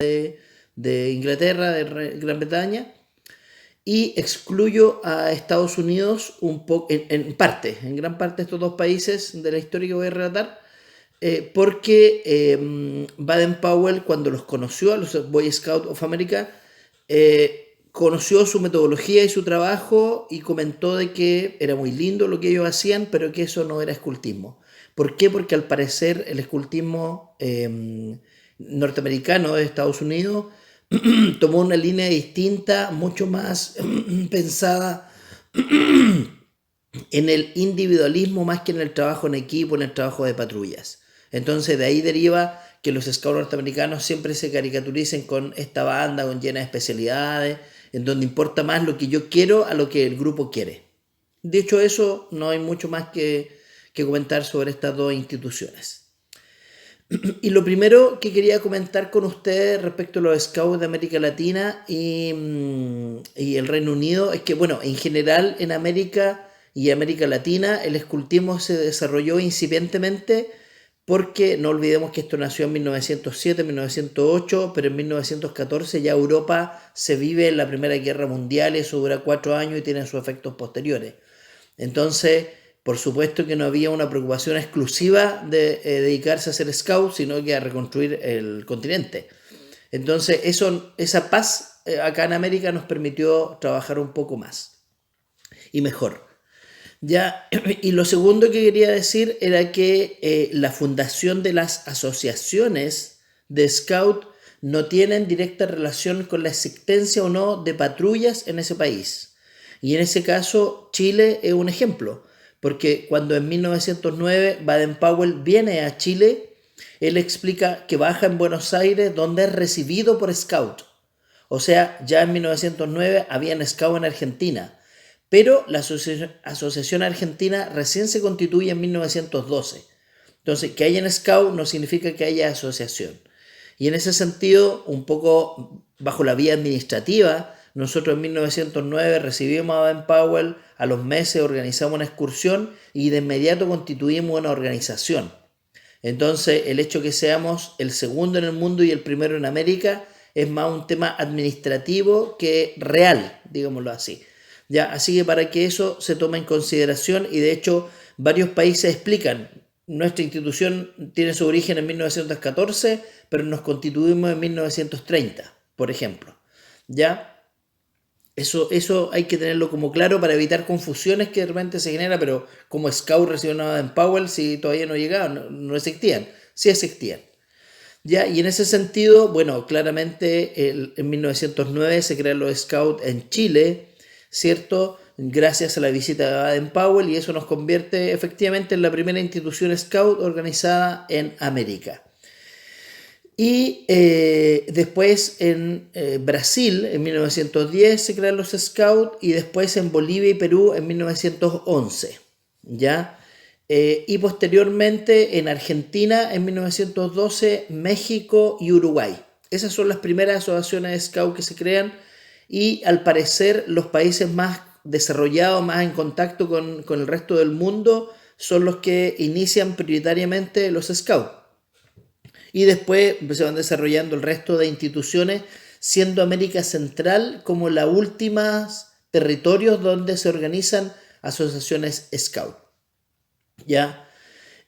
de Inglaterra, Gran Bretaña, y excluyo a Estados Unidos un poco, en gran parte de estos dos países de la historia que voy a relatar, porque Baden-Powell, cuando los conoció, a los Boy Scouts of America, conoció su metodología y su trabajo y comentó de que era muy lindo lo que ellos hacían, pero que eso no era escultismo. ¿Por qué? Porque al parecer el escultismo norteamericano de Estados Unidos tomó una línea distinta, mucho más pensada en el individualismo más que en el trabajo en equipo, en el trabajo de patrullas. Entonces de ahí deriva que los scouts norteamericanos siempre se caricaturicen con esta banda, con llena de especialidades, en donde importa más lo que yo quiero a lo que el grupo quiere. Dicho eso, no hay mucho más que comentar sobre estas dos instituciones. Y lo primero que quería comentar con ustedes respecto a los scouts de América Latina y el Reino Unido es que, bueno, en general en América y América Latina el escultismo se desarrolló incipientemente porque no olvidemos que esto nació en 1907, 1908, pero en 1914 ya Europa se vive la Primera Guerra Mundial y eso dura 4 años y tiene sus efectos posteriores. Entonces, por supuesto que no había una preocupación exclusiva de dedicarse a ser scout, sino que a reconstruir el continente. Entonces, esa paz acá en América nos permitió trabajar un poco más y mejor. Ya, y lo segundo que quería decir era que la fundación de las asociaciones de scout no tienen directa relación con la existencia o no de patrullas en ese país. Y en ese caso, Chile es un ejemplo, porque cuando en 1909 Baden-Powell viene a Chile, él explica que baja en Buenos Aires donde es recibido por scout. O sea, ya en 1909 habían scout en Argentina, pero la Asociación Argentina recién se constituye en 1912. Entonces, que haya scout no significa que haya asociación. Y en ese sentido, un poco bajo la vía administrativa, nosotros en 1909 recibimos a Baden-Powell, a los meses organizamos una excursión y de inmediato constituimos una organización. Entonces, el hecho que seamos el segundo en el mundo y el primero en América es más un tema administrativo que real, digámoslo así. Ya, así que para que eso se tome en consideración y de hecho varios países explican, nuestra institución tiene su origen en 1914, pero nos constituimos en 1930, por ejemplo. ¿Ya? Eso hay que tenerlo como claro para evitar confusiones que de repente se genera, pero como Scout recibió a Baden-Powell, si todavía no llegaban, no existían, sí existían. ¿Ya? Y en ese sentido, bueno, claramente en 1909 se crean los Scouts en Chile, ¿cierto? Gracias a la visita de Baden-Powell y eso nos convierte efectivamente en la primera institución Scout organizada en América. Y después en Brasil, en 1910, se crean los Scouts y después en Bolivia y Perú en 1911, ¿ya? Y posteriormente en Argentina en 1912, México y Uruguay. Esas son las primeras asociaciones de Scout que se crean y al parecer los países más desarrollados, más en contacto con el resto del mundo, son los que inician prioritariamente los Scouts y después se van desarrollando el resto de instituciones, siendo América Central como la última territorios donde se organizan asociaciones Scout. ¿Ya?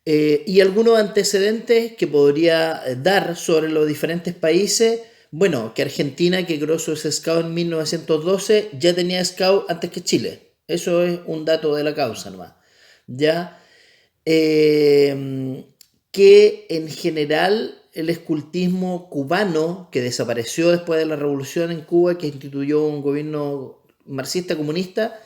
Y algunos antecedentes que podría dar sobre los diferentes países. Bueno, que Argentina, que creó sus Scout en 1912, ya tenía Scout antes que Chile. Eso es un dato de la causa nomás. ¿Ya? Que en general el escultismo cubano, que desapareció después de la revolución en Cuba, que instituyó un gobierno marxista comunista,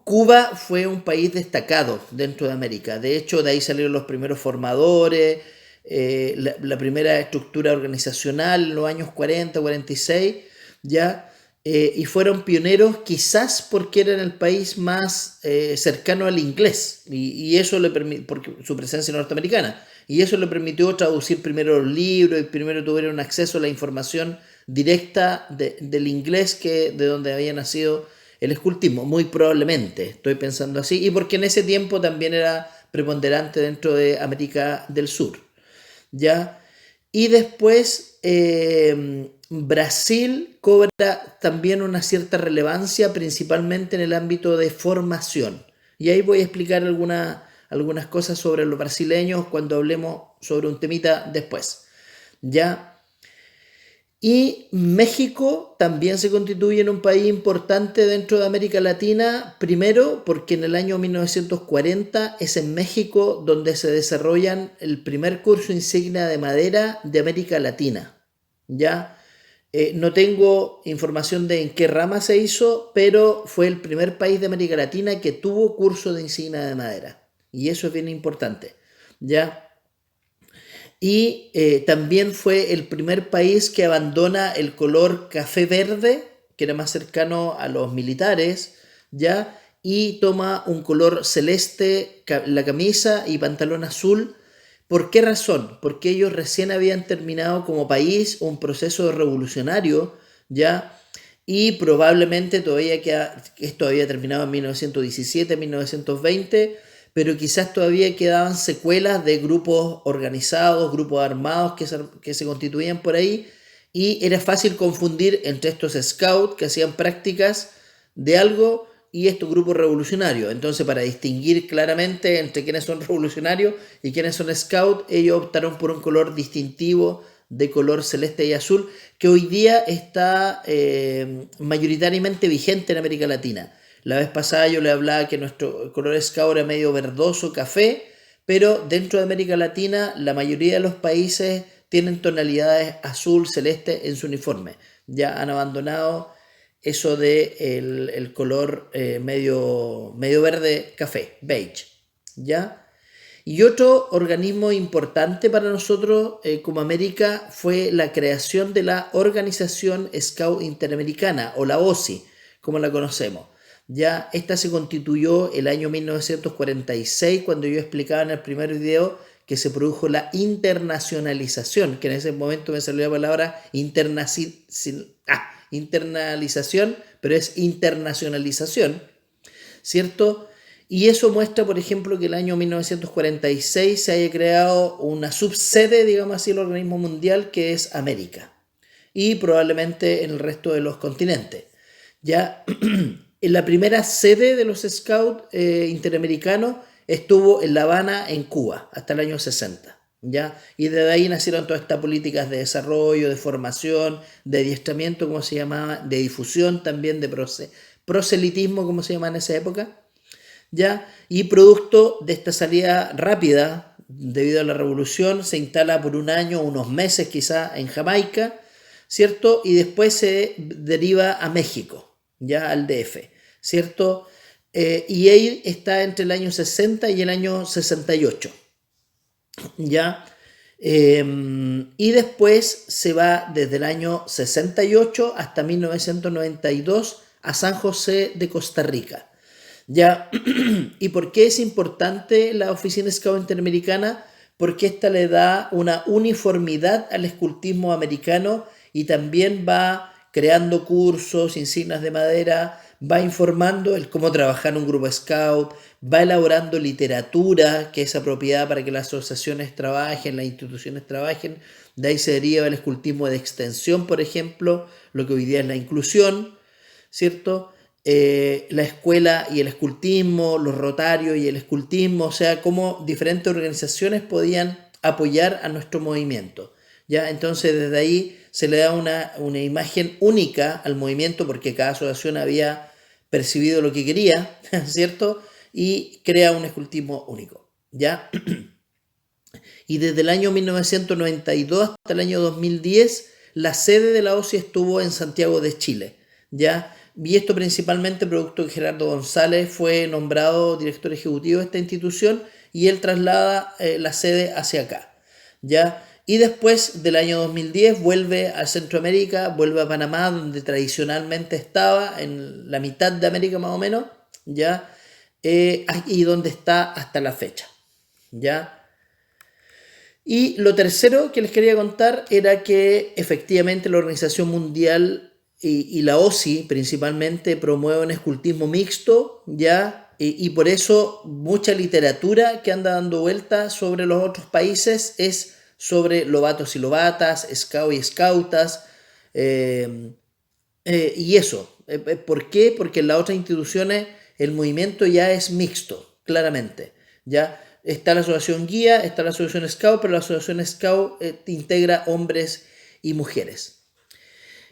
Cuba fue un país destacado dentro de América. De hecho, de ahí salieron los primeros formadores, la primera estructura organizacional en los años 40, 46, ¿ya? Y fueron pioneros quizás porque eran el país más cercano al inglés y eso le permitió, porque su presencia norteamericana, y eso le permitió traducir primero los libros y primero tuvieron acceso a la información directa del inglés que de donde había nacido el escultismo, muy probablemente, estoy pensando así, y porque en ese tiempo también era preponderante dentro de América del Sur, ¿ya? Y después Brasil cobra también una cierta relevancia, principalmente en el ámbito de formación. Y ahí voy a explicar algunas cosas sobre los brasileños cuando hablemos sobre un temita después. ¿Ya? Y México también se constituye en un país importante dentro de América Latina, primero porque en el año 1940 es en México donde se desarrollan el primer curso insignia de madera de América Latina. ¿Ya? No tengo información de en qué rama se hizo, pero fue el primer país de América Latina que tuvo curso de insignia de madera. Y eso es bien importante. ¿Ya? Y también fue el primer país que abandona el color café verde, que era más cercano a los militares, ¿ya? Y toma un color celeste, la camisa y pantalón azul. ¿Por qué razón? Porque ellos recién habían terminado como país un proceso revolucionario, ¿ya? Y probablemente esto había terminado en 1917, 1920, pero quizás todavía quedaban secuelas de grupos organizados, grupos armados que se constituían por ahí, y era fácil confundir entre estos scouts que hacían prácticas de algo y estos grupos revolucionarios. Entonces, para distinguir claramente entre quiénes son revolucionarios y quiénes son scouts, ellos optaron por un color distintivo de color celeste y azul, que hoy día está mayoritariamente vigente en América Latina. La vez pasada yo le hablaba que nuestro color scout era medio verdoso, café, pero dentro de América Latina la mayoría de los países tienen tonalidades azul, celeste en su uniforme. Ya han abandonado eso de el color medio verde, café, beige. ¿Ya? Y otro organismo importante para nosotros como América fue la creación de la Organización Scout Interamericana, o la OSI, como la conocemos. Ya esta se constituyó el año 1946, cuando yo explicaba en el primer video que se produjo la internacionalización, que en ese momento me salió la palabra internalización, pero es internacionalización, ¿cierto? Y eso muestra, por ejemplo, que el año 1946 se haya creado una subsede, digamos así, del organismo mundial, que es América, y probablemente en el resto de los continentes. Ya en la primera sede de los Scouts interamericanos estuvo en La Habana, en Cuba, hasta el año 60. ¿Ya? Y desde ahí nacieron todas estas políticas de desarrollo, de formación, de adiestramiento, como se llamaba, de difusión también, de proselitismo, como se llamaba en esa época. ¿Ya? Y producto de esta salida rápida, debido a la revolución, se instala por un año, unos meses quizá, en Jamaica, ¿cierto? Y después se deriva a México, ya al DF, ¿cierto? Y ahí está entre el año 60 y el año 68, ¿ya? Y después se va desde el año 68 hasta 1992 a San José de Costa Rica. ¿Ya? ¿Y por qué es importante la Oficina Scout Interamericana? Porque esta le da una uniformidad al escultismo americano y también va creando cursos, insignias de madera, va informando el cómo trabajar en un grupo scout, va elaborando literatura que es apropiada para que las asociaciones trabajen, las instituciones trabajen. De ahí se deriva el escultismo de extensión, por ejemplo, lo que hoy día es la inclusión, ¿cierto? La escuela y el escultismo, los rotarios y el escultismo, o sea, cómo diferentes organizaciones podían apoyar a nuestro movimiento. ¿Ya? Entonces desde ahí se le da una imagen única al movimiento porque cada asociación había percibido lo que quería, ¿cierto? Y crea un escultismo único. ¿Ya? Y desde el año 1992 hasta el año 2010, la sede de la OSI estuvo en Santiago de Chile. ¿Ya? Y esto principalmente producto de que Gerardo González fue nombrado director ejecutivo de esta institución y él traslada la sede hacia acá. ¿Ya? Y después del año 2010 vuelve a Centroamérica, vuelve a Panamá, donde tradicionalmente estaba, en la mitad de América más o menos, ¿ya? Y donde está hasta la fecha. ¿Ya? Y lo tercero que les quería contar era que efectivamente la Organización Mundial y la OSI principalmente promueven escultismo mixto, ¿ya? Y por eso mucha literatura que anda dando vuelta sobre los otros países es sobre lobatos y lobatas, scout y scoutas, y eso. ¿Por qué? Porque en las otras instituciones el movimiento ya es mixto, claramente. Ya está la asociación guía, está la asociación scout, pero la asociación scout integra hombres y mujeres.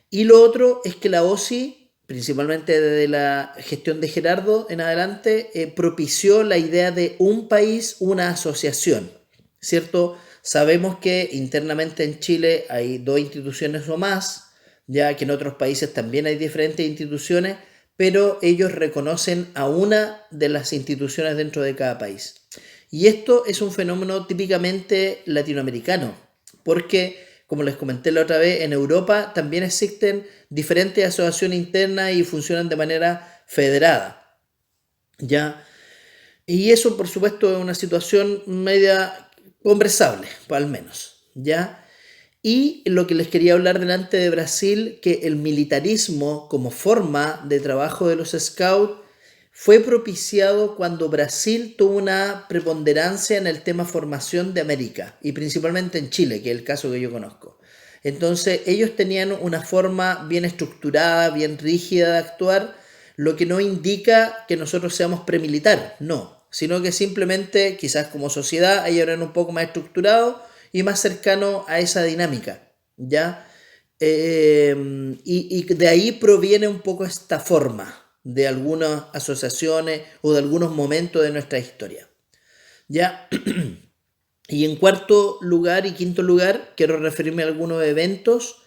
Y lo otro es que la OSI, principalmente desde la gestión de Gerardo en adelante, propició la idea de un país, una asociación, ¿cierto? Sabemos que internamente en Chile hay 2 instituciones o más, ya que en otros países también hay diferentes instituciones, pero ellos reconocen a una de las instituciones dentro de cada país. Y esto es un fenómeno típicamente latinoamericano, porque, como les comenté la otra vez, en Europa también existen diferentes asociaciones internas y funcionan de manera federada, ¿ya? Y eso, por supuesto, es una situación media conversable, pues, al menos, ¿ya? Y lo que les quería hablar delante de Brasil, que el militarismo como forma de trabajo de los scouts fue propiciado cuando Brasil tuvo una preponderancia en el tema formación de América, y principalmente en Chile, que es el caso que yo conozco. Entonces ellos tenían una forma bien estructurada, bien rígida de actuar, lo que no indica que nosotros seamos premilitar, no, sino que simplemente quizás como sociedad ellos eran un poco más estructurados y más cercano a esa dinámica, ¿ya? Y de ahí proviene un poco esta forma de algunas asociaciones o de algunos momentos de nuestra historia, ¿ya? Y en cuarto lugar y quinto lugar, quiero referirme a algunos eventos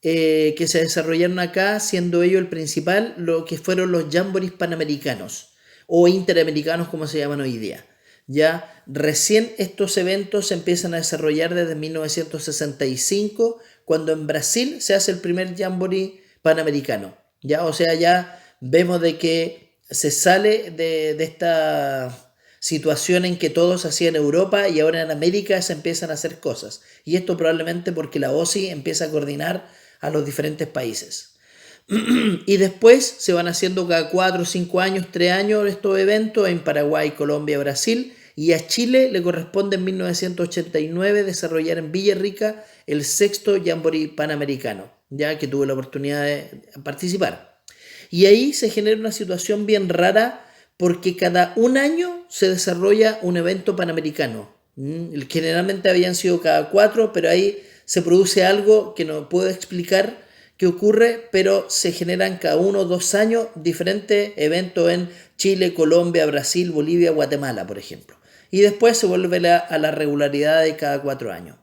que se desarrollaron acá, siendo ello el principal, lo que fueron los Jamborees Panamericanos o Interamericanos, como se llaman hoy día. Ya recién estos eventos se empiezan a desarrollar desde 1965, cuando en Brasil se hace el primer Jamboree Panamericano. Ya, o sea, ya vemos de que se sale de esta situación en que todos hacían Europa y ahora en América se empiezan a hacer cosas. Y esto probablemente porque la OSI empieza a coordinar a los diferentes países. Y después se van haciendo cada 4, 5 años, 3 años estos eventos en Paraguay, Colombia, Brasil, y a Chile le corresponde en 1989 desarrollar en Villarrica el sexto Jamboree Panamericano, ya que tuve la oportunidad de participar. Y ahí se genera una situación bien rara porque cada un año se desarrolla un evento panamericano. Generalmente habían sido cada 4, pero ahí se produce algo que no puedo explicar qué ocurre, pero se generan cada 1 o 2 años diferentes eventos en Chile, Colombia, Brasil, Bolivia, Guatemala, por ejemplo. Y después se vuelve a la regularidad de cada 4 años.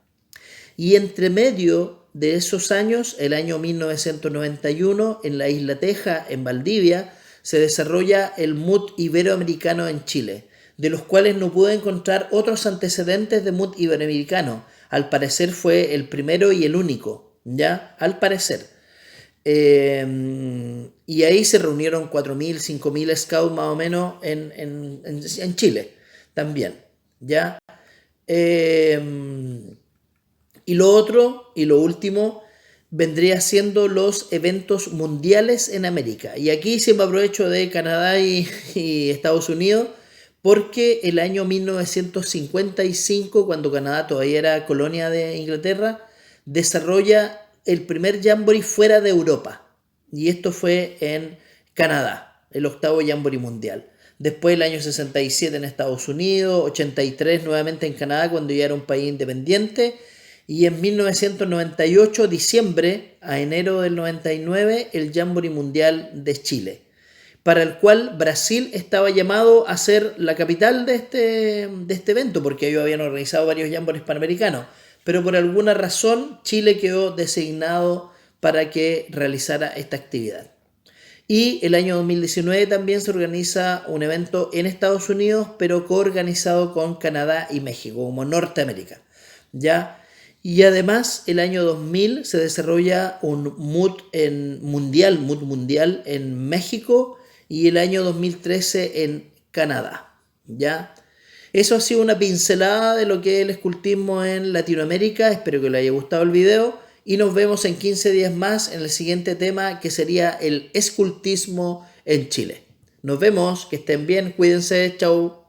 Y entre medio de esos años, el año 1991, en la isla Teja, en Valdivia, se desarrolla el MUT Iberoamericano en Chile, de los cuales no pude encontrar otros antecedentes de MUT Iberoamericano. Al parecer fue el primero y el único, ¿ya? Al parecer. Y ahí se reunieron 4.000, 5.000 scouts más o menos en Chile también, ¿ya? Eh, y lo otro, y lo último, vendría siendo los eventos mundiales en América. Y aquí siempre aprovecho de Canadá y Estados Unidos, porque el año 1955, cuando Canadá todavía era colonia de Inglaterra, desarrolla el primer Jamboree fuera de Europa. Y esto fue en Canadá, el octavo Jamboree mundial. Después el año 67 en Estados Unidos, 83 nuevamente en Canadá cuando ya era un país independiente, y en 1998, diciembre a enero del 99, el Jamboree Mundial de Chile, para el cual Brasil estaba llamado a ser la capital de este evento, porque ellos habían organizado varios Jamborees Panamericanos, pero por alguna razón Chile quedó designado para que realizara esta actividad. Y el año 2019 también se organiza un evento en Estados Unidos, pero coorganizado con Canadá y México, como Norteamérica, ¿ya? Y además el año 2000 se desarrolla un MUT mundial en México y el año 2013 en Canadá, ¿ya? Eso ha sido una pincelada de lo que es el escultismo en Latinoamérica. Espero que les haya gustado el video y nos vemos en 15 días más en el siguiente tema, que sería el escultismo en Chile. Nos vemos, que estén bien, cuídense, chau.